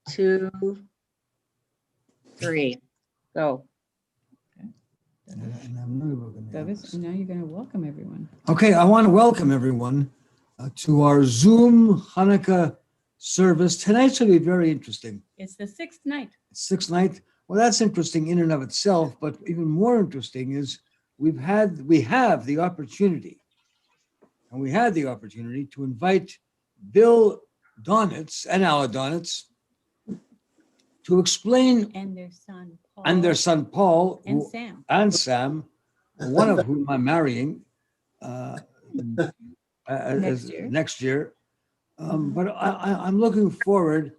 2, 3. Go. And I'm really looking at David, this. now you're going to welcome everyone. Okay, I want to welcome everyone to our Zoom Hanukkah service. Tonight's going to be very interesting. It's the 6th night. Sixth night. Well, that's interesting in and of itself, but even more interesting is we have the opportunity, and we had the opportunity to invite Bill Donitz and Ala Donitz to explain, And their son, Paul. and their son Paul, And who- Sam. and Sam, one of whom I'm marrying next year. But I'm looking forward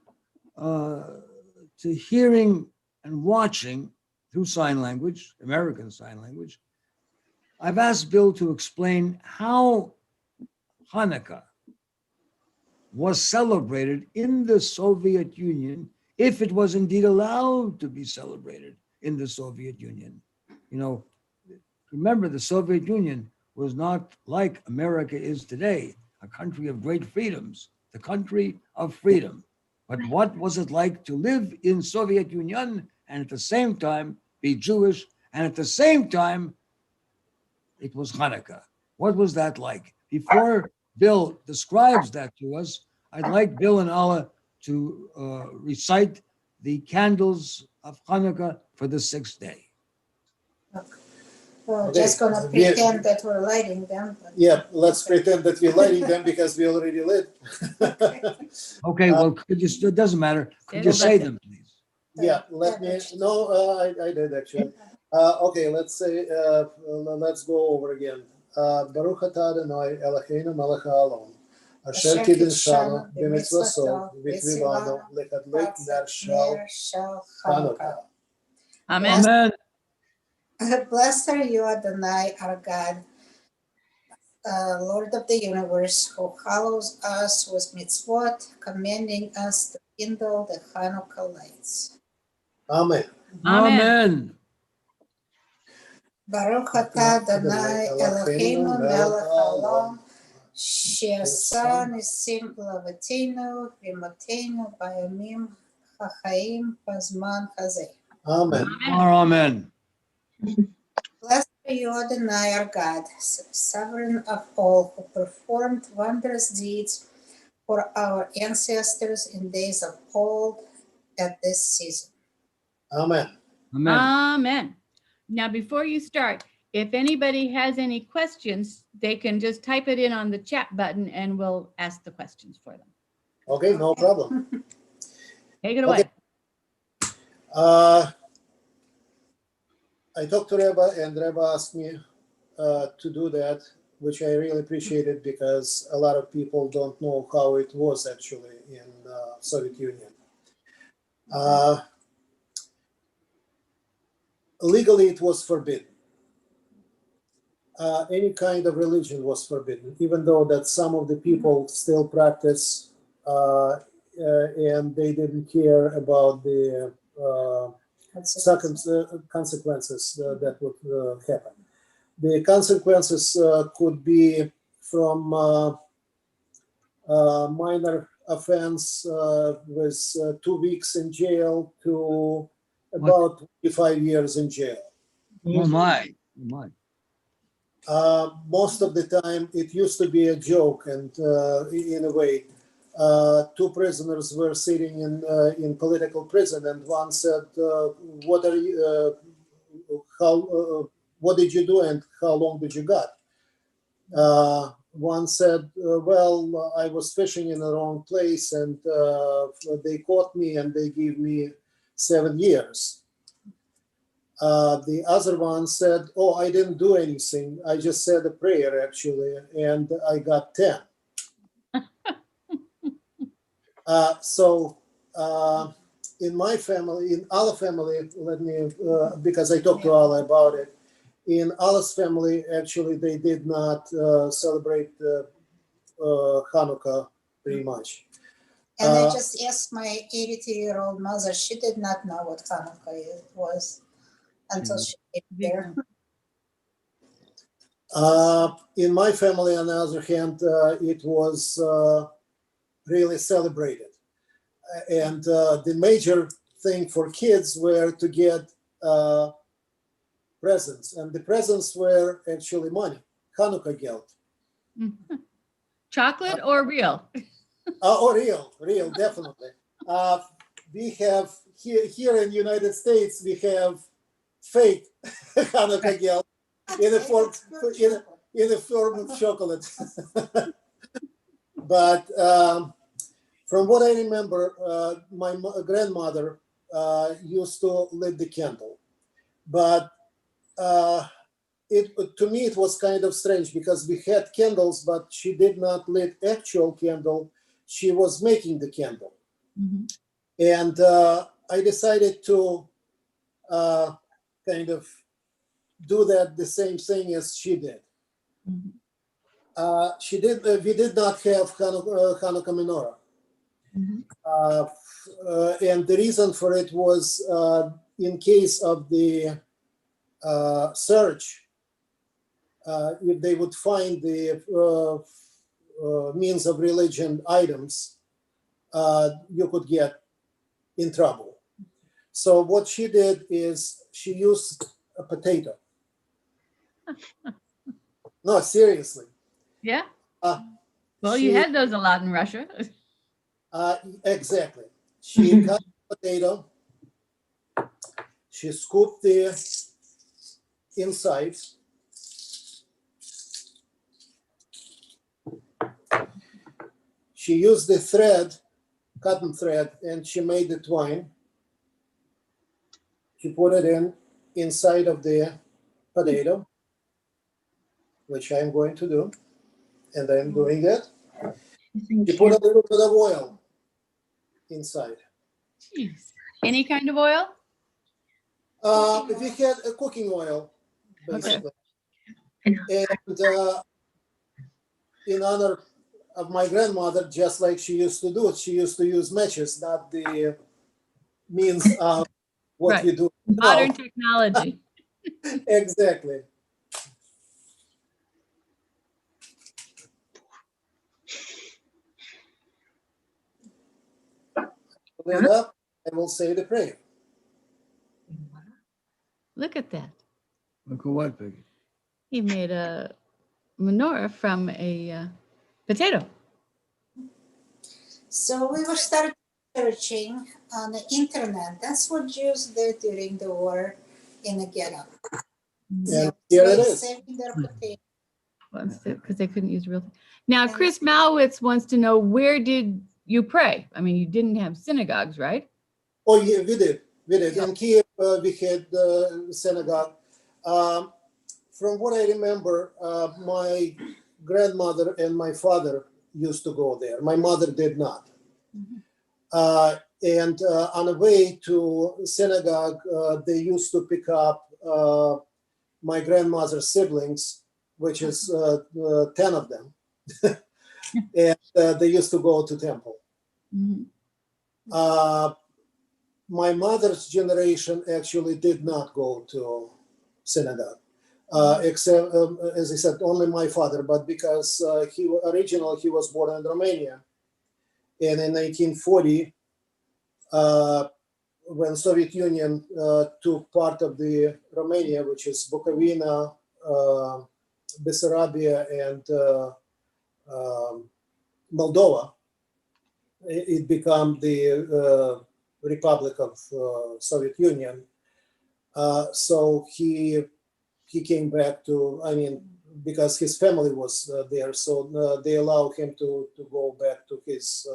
to hearing and watching through sign language, American Sign Language. I've asked Bill to explain how Hanukkah was celebrated in the Soviet Union, if it was indeed allowed to be celebrated in the Soviet Union. You know, remember, the Soviet Union was not like America is today, a country of great freedoms, the country of freedom. But what was it like to live in Soviet Union and at the same time be Jewish, and at the same time it was Hanukkah? What was that like? Before Bill describes that to us, I'd like Bill and Allah to recite the candles of Hanukkah for the 6th day. We're Okay. just gonna pretend that we're lighting them. But Yeah, let's pretend that we're lighting them because we already lit. Okay, well, could you, it doesn't matter. Could you say them, please? Yeah, let me, no, I did actually. Okay, let's say, let's go over again. Baruch atah Adonai Eloheinu melech haolam, asher kiddushanu b'mitzvoso v'tzivanu lekadlik ner shel Hanukkah. Amen. Amen. Blessed are you, Adonai, our God, Lord of the universe, who hallows us with mitzvot, commanding us to kindle the Hanukkah lights. Amen. Amen. Baruch atah Adonai Eloheinu melech haolam, שעשה ניסים לאבותינו ואמותינו בימים החיים בזמן הזה. Amen. Amen. Blessed are you, Adonai, our God, sovereign of all, who performed wondrous deeds for our ancestors in days of old at this season. Amen. Amen. Amen. Now, before you start, if anybody has any questions, they can just type it in on the chat button and we'll ask the questions for them. Okay, no problem. Take it away. Okay. I talked to Rebbe, and Rebbe asked me to do that, which I really appreciated because a lot of people don't know how it was actually in the Soviet Union. Legally, it was forbidden. Any kind of religion was forbidden, even though that some of the people still practice and they didn't care about the consequences that would happen. The consequences could be from minor offense with 2 weeks in jail to about 25 years in jail. Oh my. Oh my. Most of the time, it used to be a joke, and in a way, 2 prisoners were sitting in political prison, and one said, "What are you? What did you do, and how long did you got?" One said, "Well, I was fishing in the wrong place, and they caught me, and they gave me 7 years." The other one said, "Oh, I didn't do anything. I just said a prayer, actually, and I got 10. So in my family, in our family, let me, because I talked to Allah about it, in Allah's family, actually, they did not celebrate Hanukkah pretty much. And I just asked my 82-year-old mother, she did not know what Hanukkah was until she came there. In my family, on the other hand, it was really celebrated. and the major thing for kids were to get presents, and the presents were actually money, Hanukkah geld. Chocolate or real? Oh, real, definitely. We have here in the United States, we have fake Hanukkah geld in the form in the form of chocolate. But from what I remember, my grandmother used to lit the candle, but to me it was kind of strange because we had candles, but she did not lit actual candle. She was making the candle, and I decided to kind of do that the same thing as she did. She did. We did not have Hanukkah menorah, and the reason for it was in case of the search, if they would find the means of religion items, you could get in trouble. So what she did is she used a potato. No, seriously. Yeah. Well, She- you had those a lot in Russia. Exactly. She cut the potato. She scooped the inside. She used the thread, cotton thread, and she made the twine. She put it inside of the potato, which I'm going to do, and I'm doing that. She put a little bit of oil inside. Jeez. Any kind of oil? We had a cooking oil, basically. And in honor of my grandmother, just like she used to do it, she used to use matches, not the means of what Right. we do Modern now. technology. Exactly. Put it up, and we'll say the prayer. Look at that. Look at what, Piggy? He made a menorah from a potato. So we were started searching on the internet. That's what Jews did during the war in the ghetto. And here it They is. saved their potato. Because they couldn't use real. Now, Chris Malwitz wants to know, where did you pray? I mean, you didn't have synagogues, right? Oh, yeah, we did. In Kiev, we had synagogue. From what I remember, my grandmother and my father used to go there. My mother did not. And on the way to synagogue, they used to pick up my grandmother's siblings, which is 10 of them. And they used to go to temple. My mother's generation actually did not go to synagogue, except, as I said, only my father, but because originally he was born in Romania. And in 1940, when Soviet Union took part of the Romania, which is Bukovina, Bessarabia, and Moldova, it became the Republic of Soviet Union. So he came back to, I mean, because his family was there, so they allow him to go back to his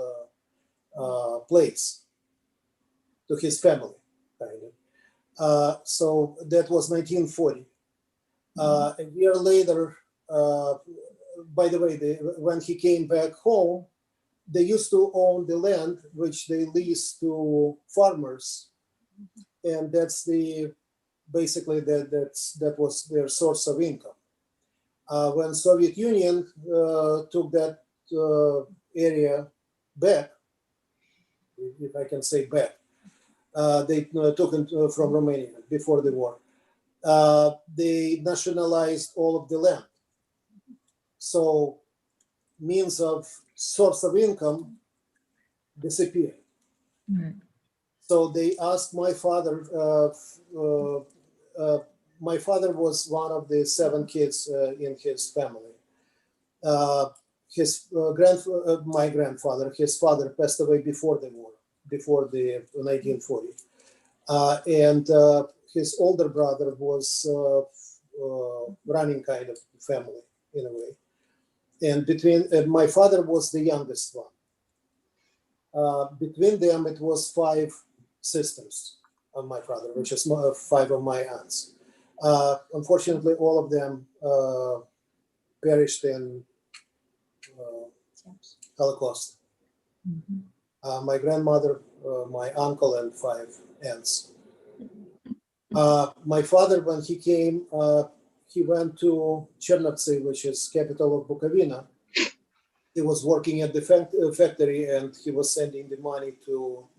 place, to his family, kind of. So that was 1940. A year later, by the way, when he came back home, they used to own the land, which they leased to farmers, and that's basically that was their source of income. When Soviet Union took that area back, if I can say back, they took it from Romania before the war. They nationalized all of the land. So means of source of income disappeared. Right. So they asked my father. My father was one of the 7 kids in his family. My grandfather, his father passed away before the war, before the 1940, and his older brother was running kind of family in a way. And between my father was the youngest one. Between them, it was 5 sisters of my father, which is 5 of my aunts. Unfortunately, all of them perished in Holocaust. Mhm. My grandmother, my uncle, and 5 aunts. My father, when he came, he went to Chernivtsi, which is capital of Bukovina. He was working at the factory, and he was sending the money to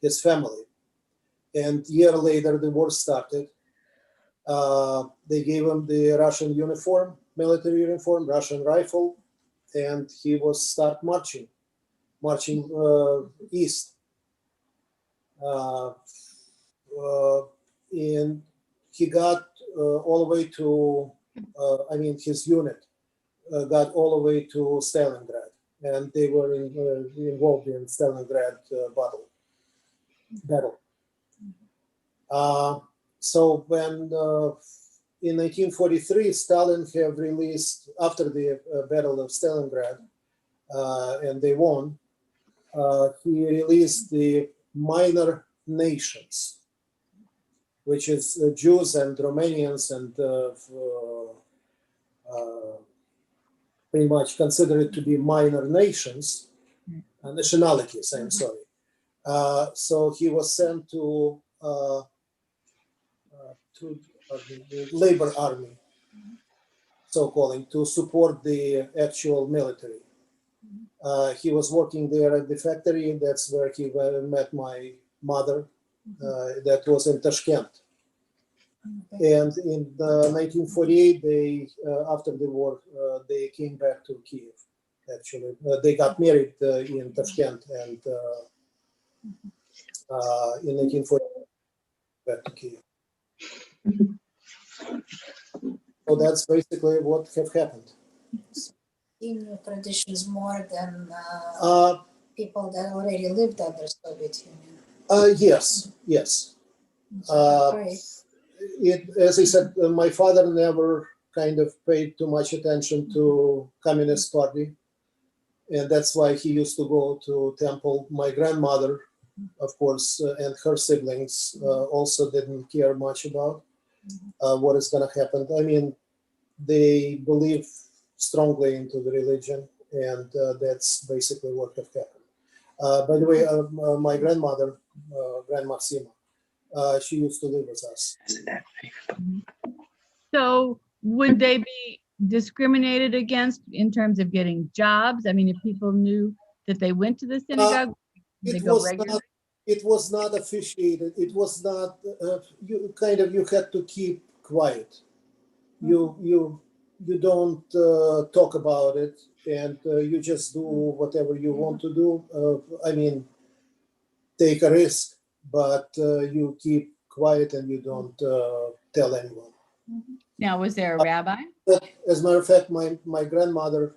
his family. And a year later, the war started. They gave him the Russian uniform, military uniform, Russian rifle, and he was start marching east. And he got all the way to, his unit got all the way to Stalingrad, and they were involved in Stalingrad battle. So when in 1943, Stalin have released, after the Battle of Stalingrad, and they won, he released the minor nations, which is Jews and Romanians, and pretty much considered to be minor nations, nationalities, I'm sorry. So he was sent to the labor army, so calling, to support the actual military. He was working there at the factory, and that's where he met my mother. That was in Tashkent. And in 1948, they after the war, they came back to Kiev. Actually, they got married in Tashkent, and in 1948, back to Kiev. So that's basically what have happened. In your traditions more than Uh, people that already lived under Soviet Union. yes. Right. As I said, my father never kind of paid too much attention to Communist Party, and that's why he used to go to temple. My grandmother, of course, and her siblings also didn't care much about what is going to happen. I mean, they believe strongly into the religion, and that's basically what have happened. By the way, my grandmother, Grandma Sima, she used to live with us. So would they be discriminated against in terms of getting jobs? I mean, if people knew that they went to the synagogue, would they go regularly? It was not officiated. It was not. You had to keep quiet. You don't talk about it, and you just do whatever you want to do. Take a risk, but you keep quiet and you don't tell anyone. Now, was there a rabbi? As a matter of fact, my grandmother,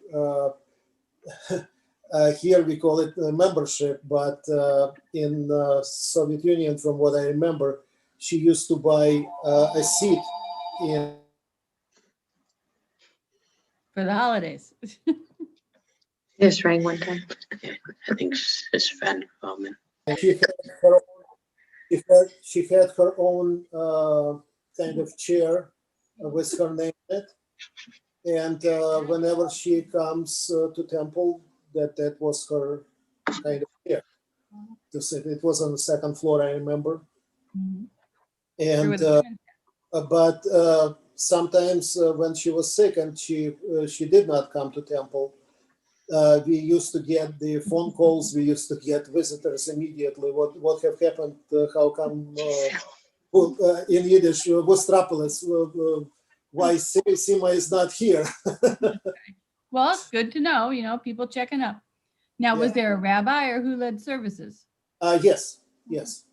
here we call it membership, but in Soviet Union, from what I remember, she used to buy a seat in. For the holidays. Yes, rang one time. I think it's Van Bowman. She had her own kind of chair with her name in it, and whenever she comes to temple, that was her kind of chair to sit. It was on the 2nd floor, I remember. And but sometimes when she was sick and she did not come to temple, we used to get the phone calls. We used to get visitors immediately. What have happened? How come? In Yiddish, "Vostrapelis," why Sima is not here? Well, it's good to know, people checking up. Now, was there a rabbi or who led services? Yes, yes.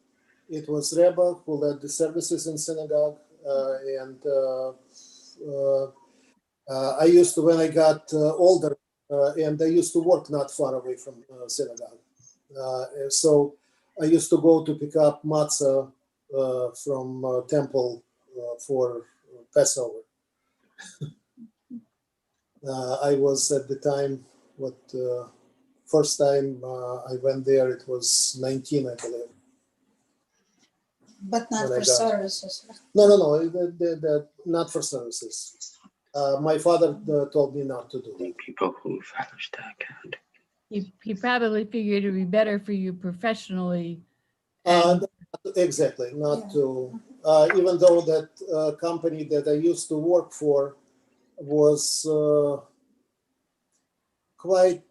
It was Rebbe who led the services in synagogue, and I used to, when I got older, and I used to work not far away from synagogue. So I used to go to pick up matzah from temple for Passover. I was at the time, first time I went there, it was 19, I believe. But not When I for got- services. No, not for services. My father told me not to do I that. think people who finish that count. He probably figured it'd be better for you professionally. Uh, And Exactly, not Yeah. to, even though that company that I used to work for was quite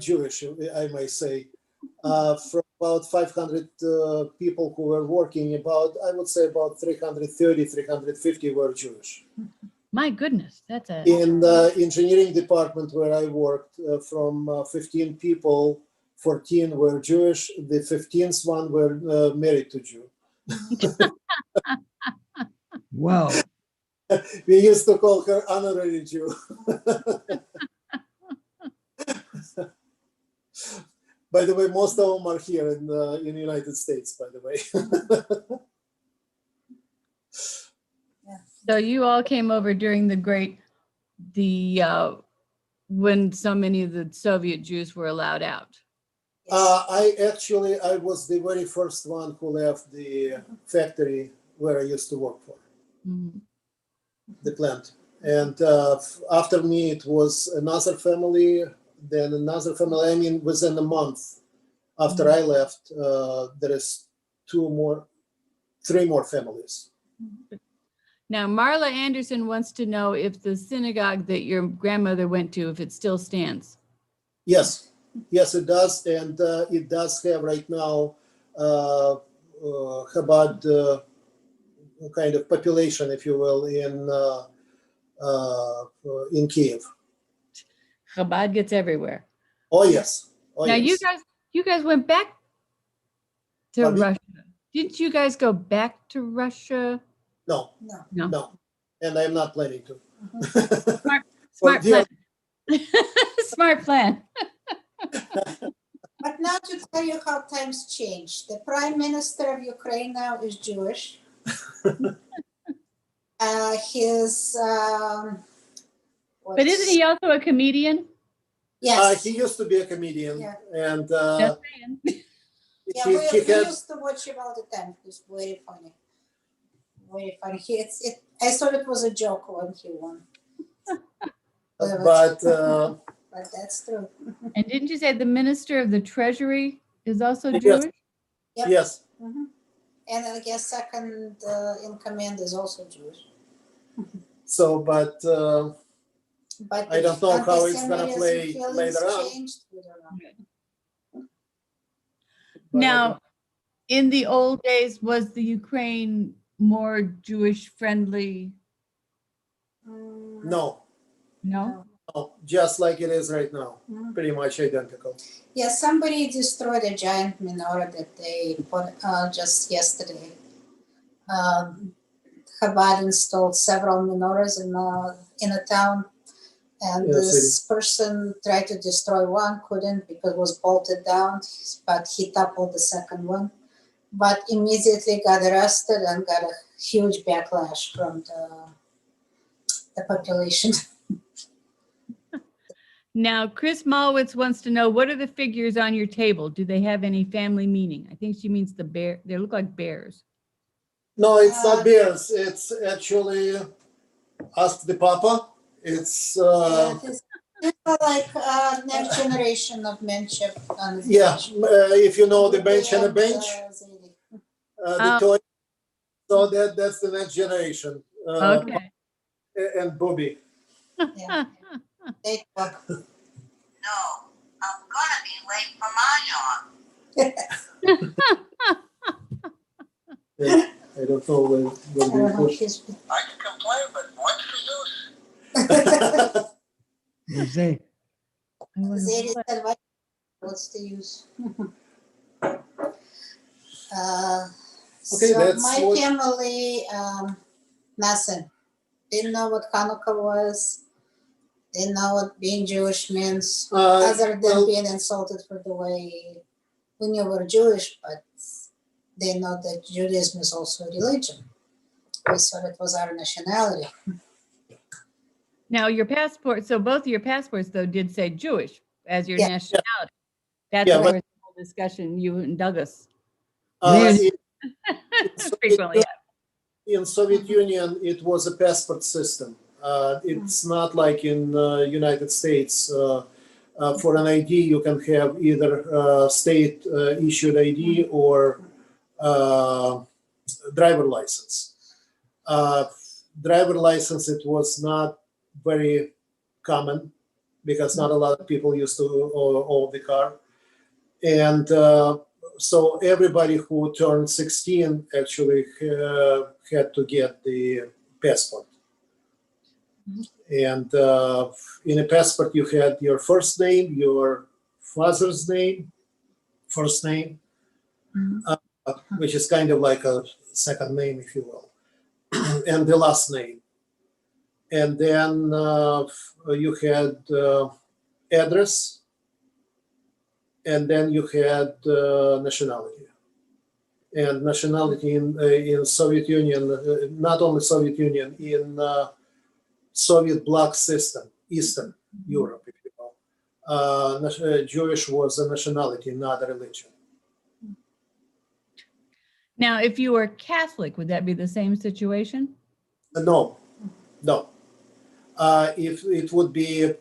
Jewish, I might say. From about 500 people who were working, I would say about 330, 350 were Jewish. my goodness, that's a, In the engineering department where I worked, from 15 people, 14 were Jewish. The 15th one were married to Jew. Well, We used to call her honorary Jew. By the way, most of them are here in the United States, by the way. so you all came over during when so many of the Soviet Jews were allowed out. I was the very first one who left the factory where I used to work for, Mhm. the plant. And after me, it was another family, then another family. I mean, within a month after I left, there is three more families. Now, Marla Anderson wants to know if the synagogue that your grandmother went to, if it still stands. Yes, it does, and it does have right now Chabad kind of population, if you will, in Kiev. Chabad gets everywhere. Oh yes. Oh, Now, yes. you guys went back to Pardon me? Russia. Didn't you guys go back to Russia? No, No. no, and I'm not planning to. Smart yeah. plan. Smart plan. But now to tell you how times change. The Prime Minister of Ukraine now is Jewish. His But isn't he also a comedian? Yes. He used to be a comedian, Yeah. and Just saying. Yeah, he we had. used to watch him all the time. He's very funny. Very funny. I thought it was a joke when he won. But But that's true. And didn't you say the Minister of the Treasury is also Yes. Jewish? Yep. yes, Mhm. And I guess second in command is also Jewish. but But I don't know how it's gonna anti-Semitism play feelings later on. changed. We don't know. but Now, in the old days, was the Ukraine more Jewish friendly? Mm, no, No? just like it is right now, Mhm. pretty much identical. Yeah, somebody destroyed a giant menorah that they put just yesterday. Chabad installed several menorahs in a town, and Yeah, this person tried to destroy one, couldn't because it was bolted down, but he toppled the second one. But immediately got arrested and got a huge backlash from the population. Now, Chris Malwitz wants to know, what are the figures on your table? Do they have any family meaning? I think she means the bear. They look like bears. No, it's not bears. It's actually Ask the Papa. It's It's like next generation of menship. yeah. If you know the bench and a bench, the Oh. toy. So that's the next generation. Okay. And Bobby. Yeah. They talk. No, I'm gonna be late for mahjong. I don't know when I don't we know, push. he's- I can complain, but what's the use? you say, I wonder Zadie what- said, what's the use? Okay, So that's my what- family, nothing. Didn't know what Hanukkah was. Didn't know what being Jewish means, other than well, being insulted for the way we knew we're Jewish, but they know that Judaism is also a religion. We thought it was our nationality. Now, your passport, so both of your passports, though, did say Jewish as your Yeah. nationality. That's Yeah, what but- there was a whole discussion, you and Douglas uh, Me frequently. in Soviet Union, it was a passport system. It's not like in United States. For an ID, you can have either state issued ID or driver license. Driver license, it was not very common because not a lot of people used to own the car. And so everybody who turned 16 actually had to get the passport. And in a passport, you had your first name, your father's name, first name, Mhm. which is kind of like a second name, if you will, and the last name. And then you had address, and then you had nationality. And nationality in Soviet Union, not only Soviet Union, in Soviet bloc system, Eastern Europe, if you will. Jewish was a nationality, not a religion. Now, if you were Catholic, would that be the same situation? No. If it would be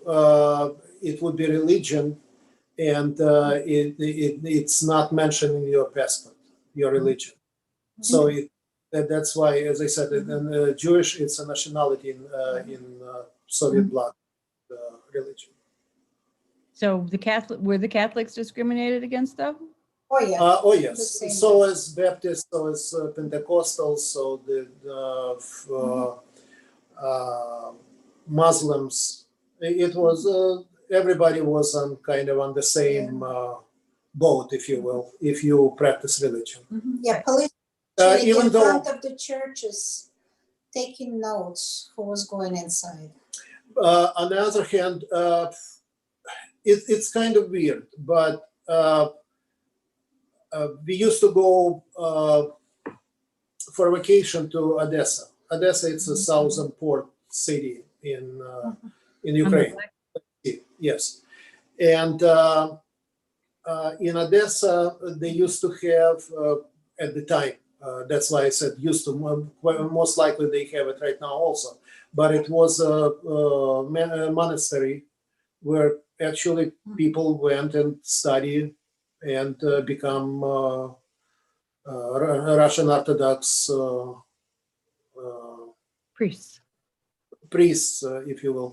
religion, and it's not mentioned in your passport, your religion. So that's why, as I said, in Jewish, it's a nationality in Soviet bloc religion. So were the Catholics discriminated against, though? Oh, yeah. Oh The yes, same so as- as Baptists, so as Pentecostals, so the Muslims. It was everybody was on kind of on the same boat, if you will, if you practice religion. Yeah, police Even in though front of the churches taking notes who was going inside. on the other hand, it's kind of weird, but we used to go for vacation to Odessa. Odessa, it's a southern port city in Ukraine. Yes, and in Odessa, they used to have at the time. That's why I said used to. Most likely they have it right now also. But it was a monastery where actually people went and studied and become Russian Orthodox Priests. priests, if you will.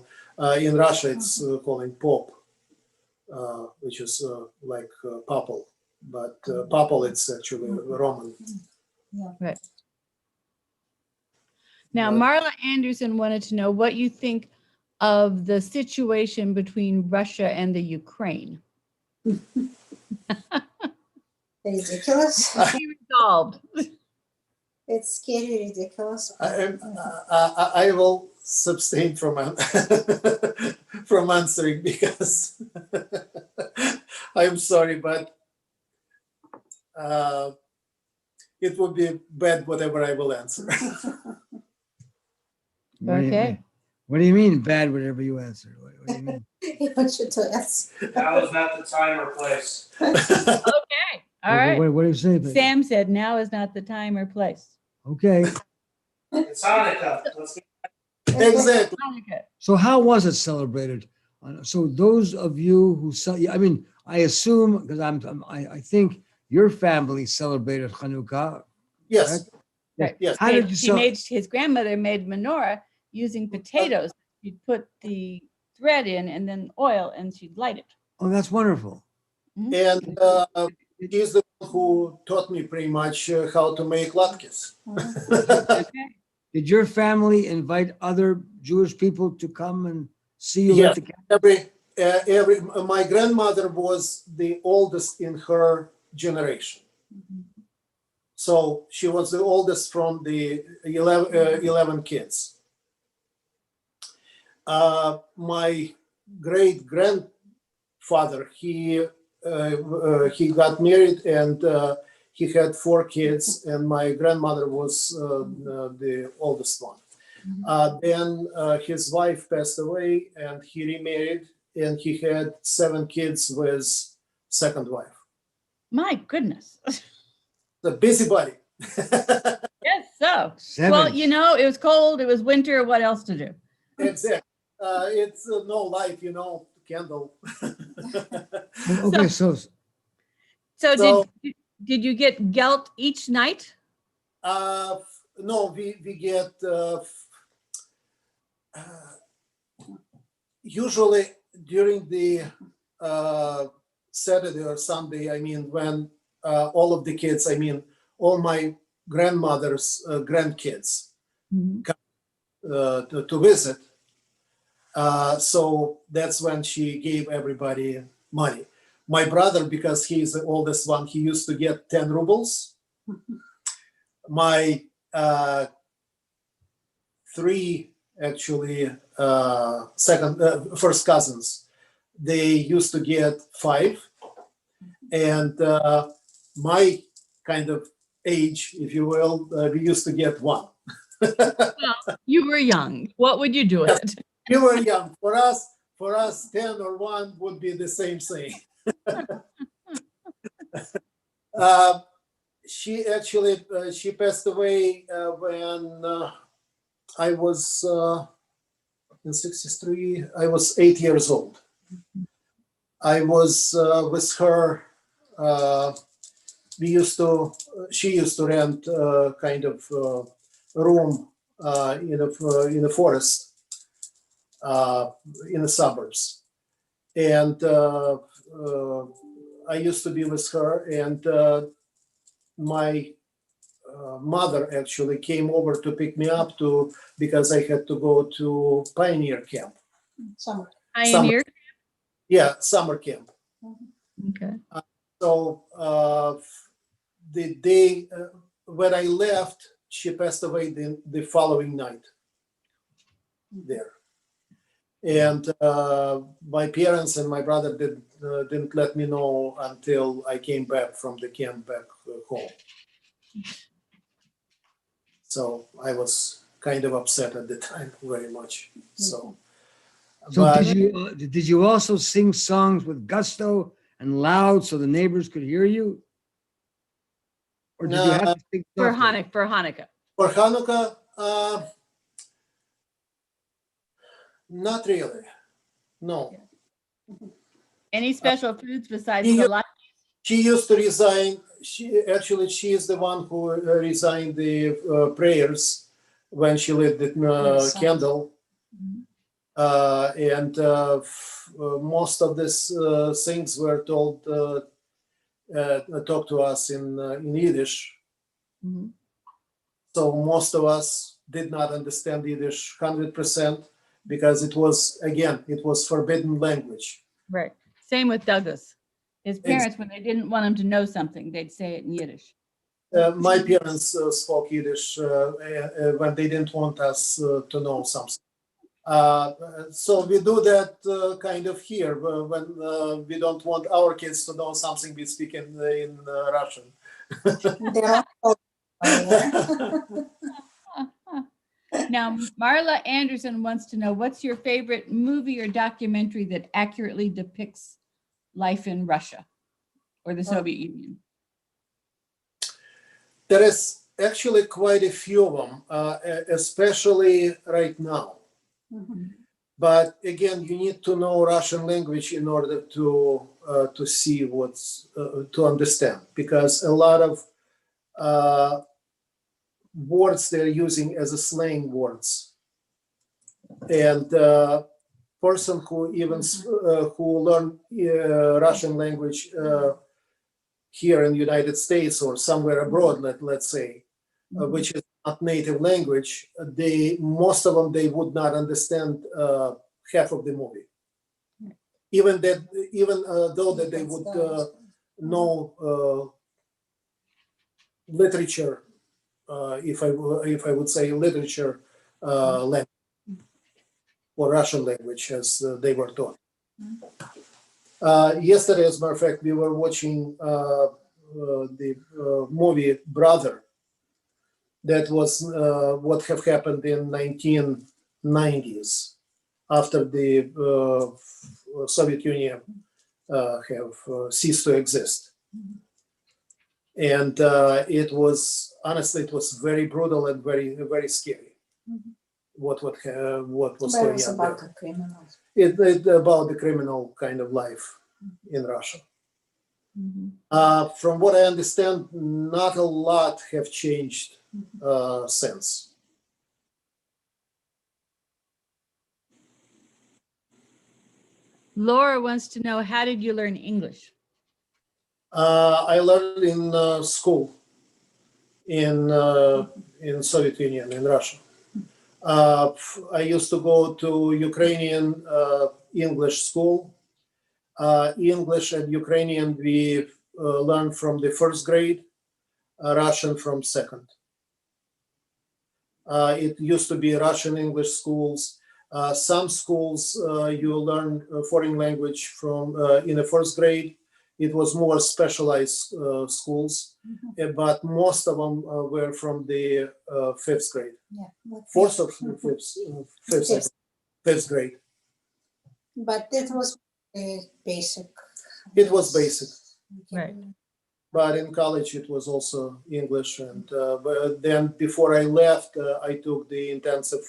In Russia, it's calling Pope, which is like papal, but papal it's actually Roman. Right. Now, But- Marla Anderson wanted to know what you think of the situation between Russia and the Ukraine. Ridiculous. Be resolved. It's scary, ridiculous. I will abstain from from answering because I'm sorry, but it would be bad whatever I will answer. Okay. What do you mean bad, whatever you answer? What do you mean? He wants you to answer. Now is not the time or place. Okay. All right. What do you say? Sam said now is not the time or place. Okay. It's Hanukkah. Let's get Exactly. Hanukkah. So how was it celebrated? So those of you who I mean, I assume because I think your family celebrated Hanukkah. Yes. Right. Yes. How did you His grandmother made menorah using potatoes. She'd put the thread in and then oil and she'd light it. Oh, that's wonderful. And he's the one who taught me pretty much how to make latkes. Okay. Did your family invite other Jewish people to come and see you Yes. at the Every my grandmother was the oldest in her generation. So she was the oldest from the 11 kids. My great grandfather, he got married and he had 4 kids, and my grandmother was the oldest one. Then his wife passed away, and he remarried, and he had 7 kids with second wife. My goodness. The busybody. Yes, so. 7. Well, you know, it was cold, it was winter, what else to do? Exactly. It's no light, candle. Okay, so So So- did you get gelt each night? No, we get usually during the Saturday or Sunday. I mean, when all of the kids, I mean, all my grandmother's grandkids to visit. So that's when she gave everybody money. My brother, because he's the oldest one, he used to get 10 rubles. My 3 actually first cousins, they used to get 5, and my kind of age, if you will, we used to get 1. You were young. What would you do with it? We were young. For us, 10 or 1 would be the same thing. She actually she passed away when I was in '63. I was 8 years old. I was with her. She used to rent kind of room in a forest in the suburbs, and I used to be with her, and my mother actually came over to pick me up because I had to go to pioneer camp. Summer. Pioneer? Yeah, summer camp. Okay. So the day when I left, she passed away the following night there. And my parents and my brother didn't let me know until I came back from the camp back home. So I was kind of upset at the time, very much. So but did you also sing songs with gusto and loud so the neighbors could hear you? Or did you have to sing For softly? Hanukkah. for Hanukkah, not really. No. Any special foods besides you- the lot? She used to resign. She is the one who resigned the prayers when she lit the Yes. candle. And most of these things were talked to us in Yiddish. Mhm. So most of us did not understand Yiddish 100% because it was forbidden language. Right. Same with Douglas. His parents, when they didn't want him to know something, they'd say it in Yiddish. My parents spoke Yiddish when they didn't want us to know something. So we do that kind of here when we don't want our kids to know something. We speak in Russian. They're all over. Now, Marla Anderson wants to know, what's your favorite movie or documentary that accurately depicts life in Russia or the Soviet Union? There is actually quite a few of them, especially right now. But again, you need to know Russian language in order to see to understand, because a lot of words they're using as a slang words, and person who even who learn Russian language here in the United States or somewhere abroad, let's say, which is not native language, most of them they would not understand half of the movie. Even though that they would know literature, if I would say literature language or Russian language as they were taught. Yesterday, as a matter of fact, we were watching the movie Brother. That was what have happened in 1990s after the Soviet Union have ceased to exist. And it was, honestly, it was very brutal and very scary. What was But going it's on about there. the criminals. It about the criminal kind of life in Russia. From what I understand, not a lot have changed since. Laura wants to know, how did you learn English? I learned in school in Soviet Union, in Russia. I used to go to Ukrainian English school. English and Ukrainian we learned from the first grade, Russian from second. It used to be Russian English schools. Some schools you learn foreign language from in the first grade. It was more specialized schools, but most of them were from the fifth grade. Yeah. Fourth of fifth grade. But it was basic. It was basic, Right. but in college it was also English. And but then before I left, I took the intensive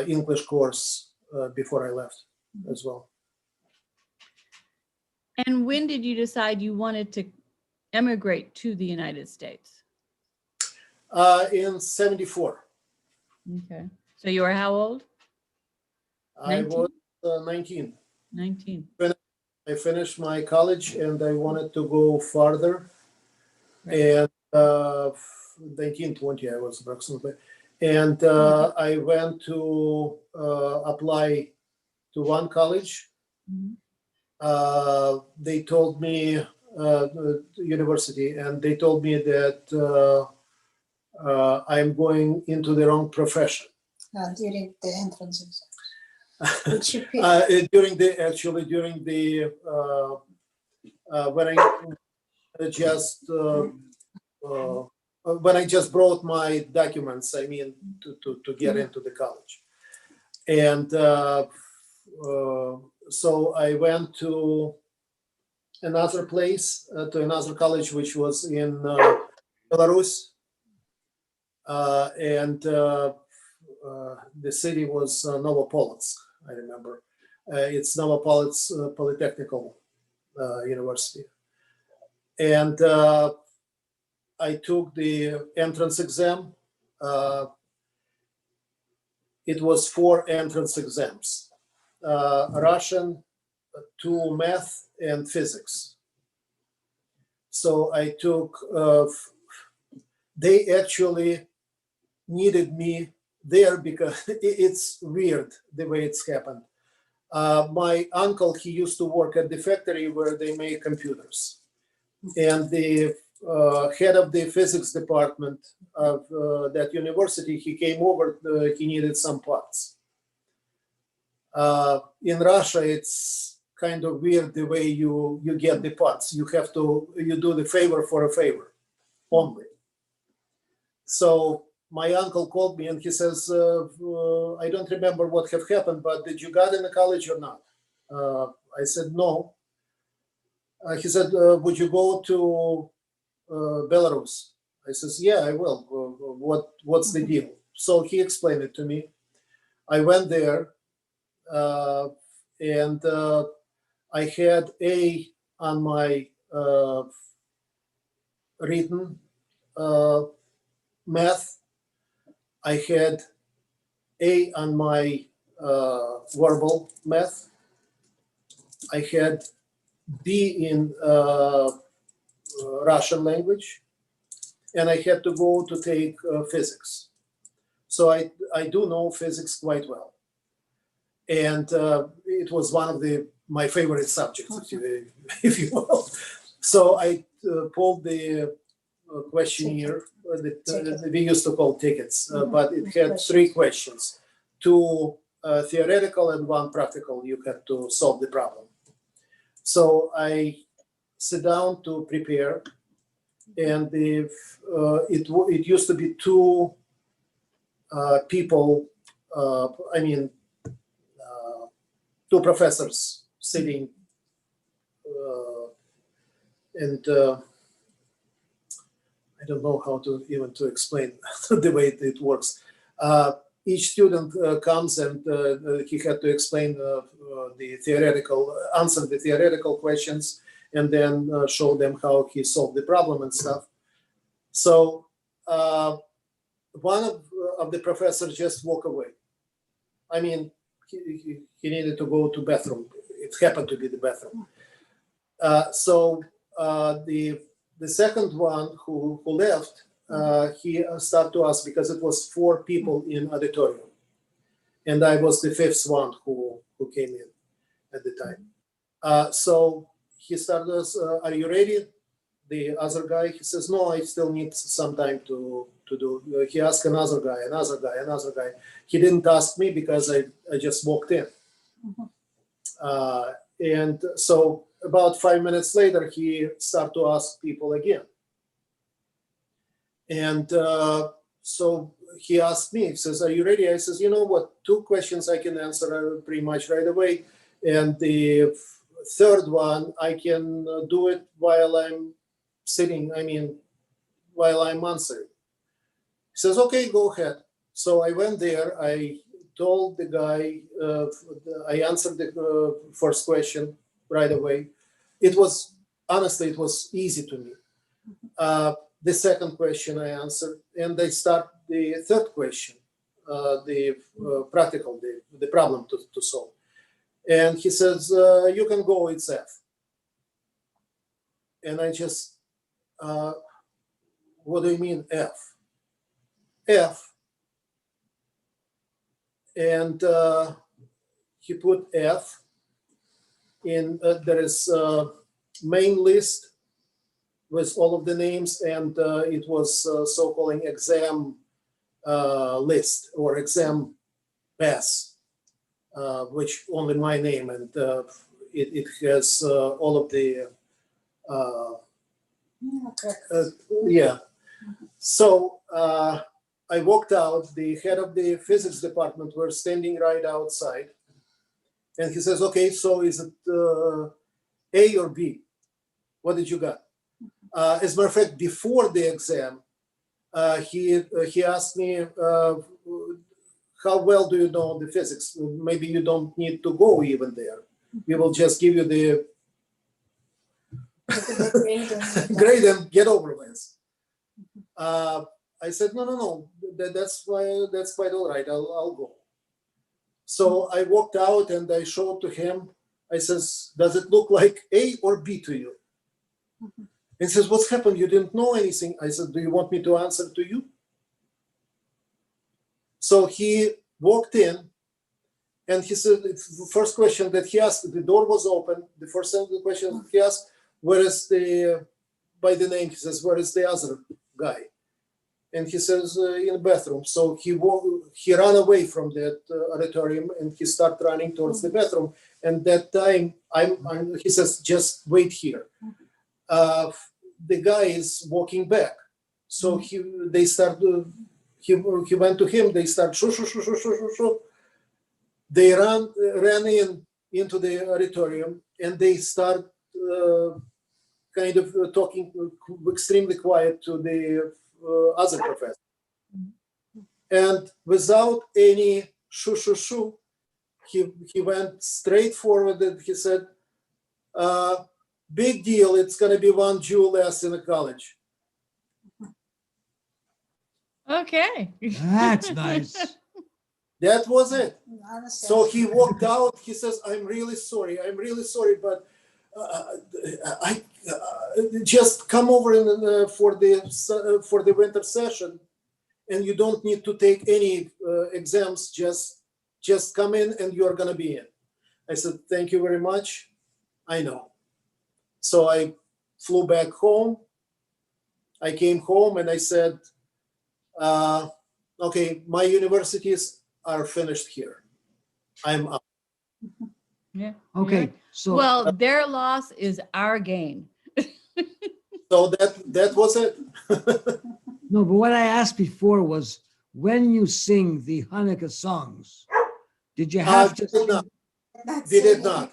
English course before I left as well. And when did you decide you wanted to emigrate to the United States? In 74, Okay. So you were how old? I 19? was 19. 19. I finished my college and I wanted to go farther. Right. And 1920 I was approximately. And I went to apply to one college. Mhm. They told me, university, and they told me that I'm going into the wrong profession. During the entrance exam. Which you picked. During the when I just when I just brought my documents, I mean, to get into the college. And so I went to another place, to another college, which was in Belarus. And the city was Novopolotsk, I remember. It's Novopolotsk Polytechnical University. And I took the entrance exam. It was 4 entrance exams, Russian, 2 math, and physics. So I took, they actually needed me there because it's weird the way it's happened. My uncle, he used to work at the factory where they make computers. And the head of the physics department of that university, he came over, he needed some parts. In Russia, it's kind of weird the way you get the parts. You do the favor for a favor only. So my uncle called me and he says, I don't remember what have happened, but did you got in the college or not? I said, no. He said, would you go to Belarus? I says, yeah, I will. What's the deal? So he explained it to me. I went there and I had A on my written math. I had A on my verbal math. I had B in Russian language, and I had to go to take physics. So I do know physics quite well. And it was one of my favorite subjects, if you will. So I pulled the questionnaire Ticket. that we used to call tickets, Mhm. but it had three questions, two theoretical and one practical. You had to solve the problem. So I sit down to prepare, and it used to be two people, two professors sitting, and I don't know how to even to explain the way it works. Each student comes and he had to explain answer the theoretical questions, and then show them how he solved the problem and stuff. So one of the professors just walked away. I mean, he needed to go to bathroom. It happened to be the bathroom. So the second one who left, he started to ask, because it was 4 people in auditorium, and I was the 5th one who came in at the time. So he started us, are you ready? The other guy, he says, no, I still need some time to do. He asked another guy. He didn't ask me because I just walked in. And so about 5 minutes later, he started to ask people again. And so he asked me, he says, are you ready? I says, you know what, 2 questions I can answer pretty much right away. And the third one, I can do it while I'm sitting, while I'm answering. He says, okay, go ahead. So I went there, I told the guy, I answered the first question right away. Honestly, it was easy to me. The second question I answered, and I start the third question, the practical, the problem to solve. And he says, you can go, it's F. And I just, what do you mean F? F. And he put F in, there is a main list with all of the names, and it was so-called exam list or exam pass, which only my name, and it has all of the, yeah. So I walked out, the head of the physics department were standing right outside, and he says, okay, so is it A or B? What did you got? As a matter of fact, before the exam, he asked me, how well do you know the physics? Maybe you don't need to go even there. We will just give you the grade and get over with. I said, no, that's quite all right. I'll go. So I walked out and I showed to him. I says, does it look like A or B to you? And he says, what's happened? You didn't know anything. I said, do you want me to answer to you? So he walked in, and he said, the first question that he asked, the door was open. The first question he asked, where is by the name, he says, where is the other guy? And he says, in the bathroom. So he ran away from that auditorium, and he started running towards the bathroom. And that time, he says, just wait here. The guy is walking back. So he went to him, they start shoo. They ran into the auditorium, and they start kind of talking extremely quiet to the other professor. And without any shoo, he went straight forward and he said, big deal, it's going to be 1 Jew less in the college. Okay. That's nice. That was it. Honestly, So he walked out. He says, I'm really sorry, but I just come over for the winter session, and you don't need to take any exams. Just come in, and you're gonna be in. I said, thank you very much. I know. So I flew back home. I came home and I said, okay, my universities are finished here. I'm out. Yeah. Okay, so Well, their loss is our gain. So that was it. no, but what I asked before was when you sing the Hanukkah songs, did you have to We did sing? not. Not We did singing. not.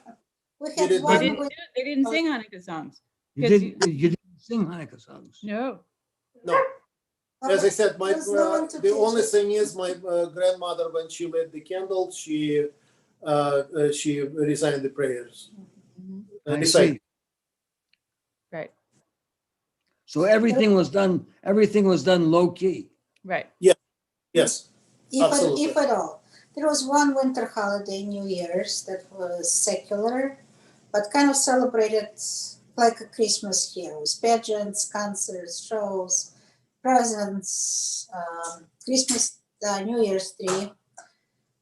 We We had did They not. one didn't, with, they didn't sing Hanukkah songs. You didn't sing Hanukkah songs. No. No. As I said, my There's no one to the teach only us. thing is my grandmother, when she lit the candle, she resigned the prayers. Mhm. I Recite. see. Right, So everything was done low key. right. Yes, absolutely. if at all. There was one winter holiday, New Year's, that was secular, but kind of celebrated like a Christmas here, with pageants, concerts, shows, presents, Christmas, New Year's tree.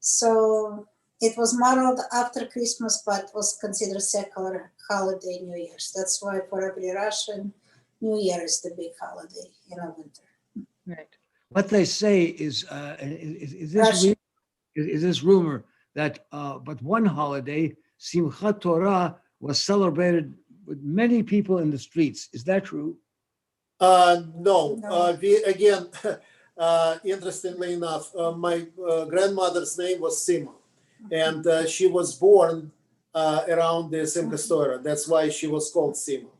So it was modeled after Christmas, but was considered secular holiday New Year's. That's why for every Russian, New Year is the big holiday in the winter. Right. What they say is this Russia. is this rumor that but one holiday, Simchat Torah, was celebrated with many people in the streets. Is that true? No, No. we again, interestingly enough, my grandmother's name was Sima, and she was born around the Simchas Torah. That's why she was called Sima.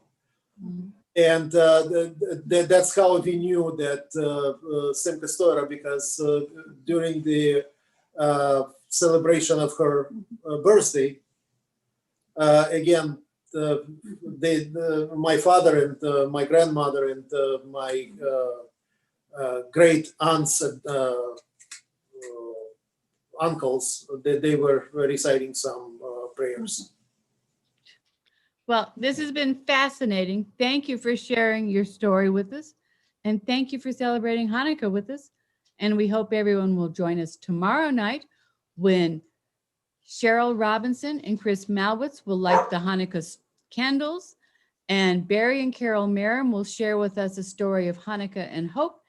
Mhm. And that's how we knew that Simchas Torah, because during the celebration of her birthday, again, my father and my grandmother and my great aunts and uncles, they were reciting some prayers. Well, this has been fascinating. Thank you for sharing your story with us. And thank you for celebrating Hanukkah with us. And we hope everyone will join us tomorrow night when Cheryl Robinson and Chris Malwitz will light the Hanukkah candles. And Barry and Carol Merrim will share with us a story of Hanukkah and hope.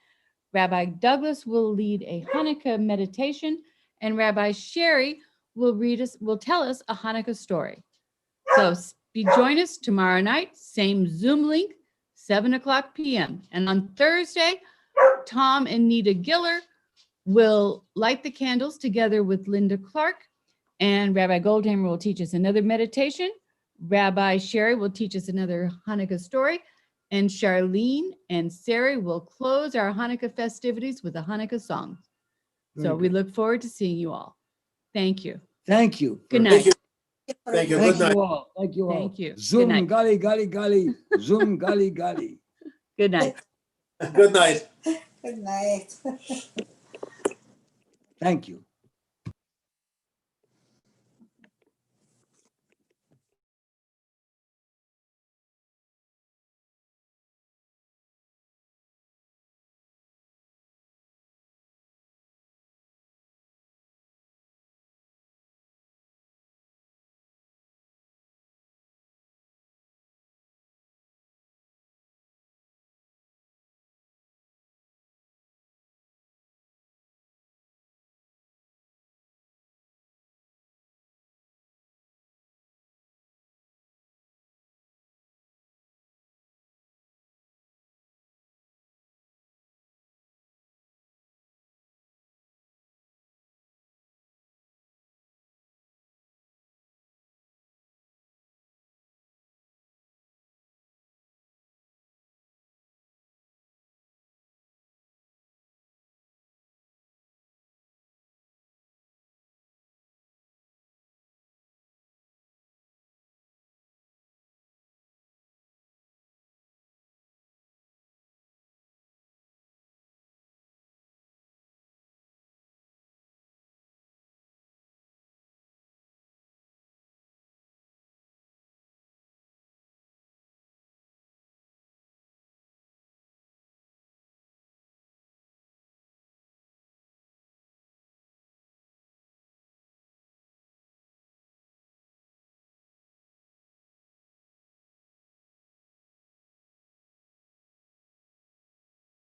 Rabbi Douglas will lead a Hanukkah meditation. And Rabbi Sherry will tell us a Hanukkah story. So join us tomorrow night, same Zoom link, 7:00 p.m. And on Thursday, Tom and Nita Giller will light the candles together with Linda Clark, and Rabbi Goldhammer will teach us another meditation. Rabbi Sherry will teach us another Hanukkah story, and Charlene and Sarah will close our Hanukkah festivities with a Hanukkah song. So Very we good. look forward to seeing you all. Thank you. Thank you. Good Thank night. you. Thank you. Thank Good night. you all. Thank you all. Thank you. Good Zoom night. gali gali gali. Zoom gali gali. Good night. Good night. Good night. Thank you.